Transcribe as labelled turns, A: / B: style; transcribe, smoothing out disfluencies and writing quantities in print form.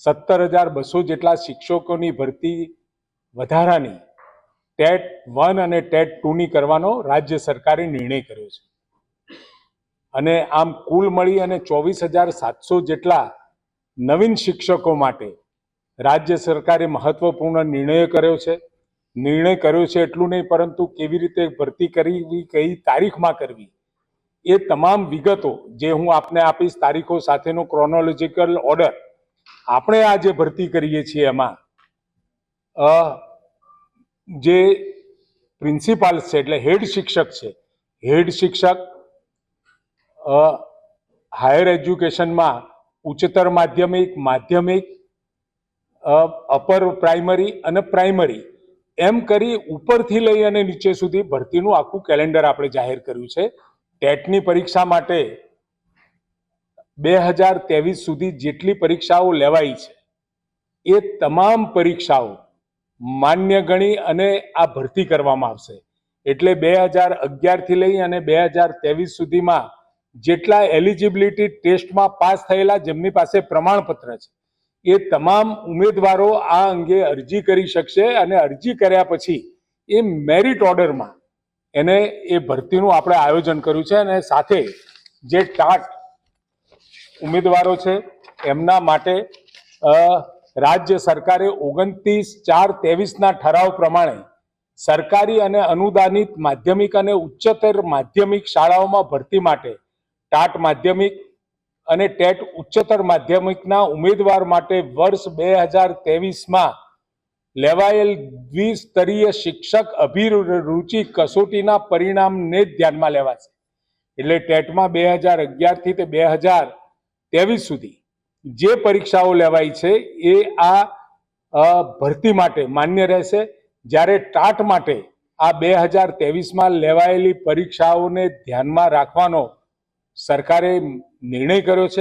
A: 17,200 જેટલા શિક્ષકોની ભરતી વધારાની ટેટ 1 અને ટેટ 2ની કરવાનો રાજ્ય સરકારે નિર્ણય કર્યો છે અને આમ કુલ મળી અને 24,700 જેટલા નવીન શિક્ષકો માટે રાજ્ય સરકારે મહત્વપૂર્ણ નિર્ણય કર્યો છે એટલું નહીં, પરંતુ કેવી રીતે ભરતી કરવી, કઈ તારીખમાં કરવી, એ તમામ વિગતો જે હું આપને આપીશ, તારીખો સાથેનો ક્રોનોલોજીકલ ઓર્ડર. આપણે આ જે ભરતી કરીએ છીએ એમાં જે પ્રિન્સિપાલ છે એટલે હેડ શિક્ષક છે, હેડ શિક્ષક હાયર એજ્યુકેશનમાં ઉચ્ચતર માધ્યમિક, માધ્યમિક, અપર પ્રાઇમરી અને પ્રાઇમરી એમ કરી ઉપરથી લઈ અને નીચે સુધી ભરતીનું આખું કેલેન્ડર આપણે જાહેર કર્યું છે. ટેટની પરીક્ષા માટે 2023 સુધી જેટલી પરીક્ષાઓ લેવાઈ છે એ તમામ પરીક્ષાઓ માન્ય ગણી અને આ ભરતી કરવામાં આવશે. એટલે 2011 થી લઈ અને 2023 સુધીમાં જેટલા એલિજિબિલિટી ટેસ્ટમાં પાસ થયેલા, જેમની પાસે પ્રમાણપત્ર છે, એ તમામ ઉમેદવારો આ અંગે અરજી કરી શકશે અને અરજી કર્યા પછી એ મેરિટ ઓર્ડરમાં એને એ ભરતીનું આપણે આયોજન કર્યું છે. અને સાથે જે ટાટ ઉમેદવારો છે એમના માટે રાજ્ય સરકારે 29/4/23ના ઠરાવ પ્રમાણે સરકારી અને અનુદાનિત માધ્યમિક અને ઉચ્ચતર માધ્યમિક શાળાઓમાં ભરતી માટે ટાટ માધ્યમિક અને ટેટ ઉચ્ચતર માધ્યમિકના ઉમેદવાર માટે વર્ષ 2023માં લેવાયેલ દ્વિસ્તરીય શિક્ષક અભિરુચિ કસોટીના પરિણામને ધ્યાનમાં લેવાશે. એટલે ટેટમાં 2011 થી 2023 સુધી જે પરીક્ષાઓ લેવાઈ છે એ આ ભરતી માટે માન્ય રહેશે. જ્યારે ટાટ માટે આ 2023માં લેવાયેલી પરીક્ષાઓને ધ્યાનમાં રાખવાનો સરકારે નિર્ણય કર્યો છે.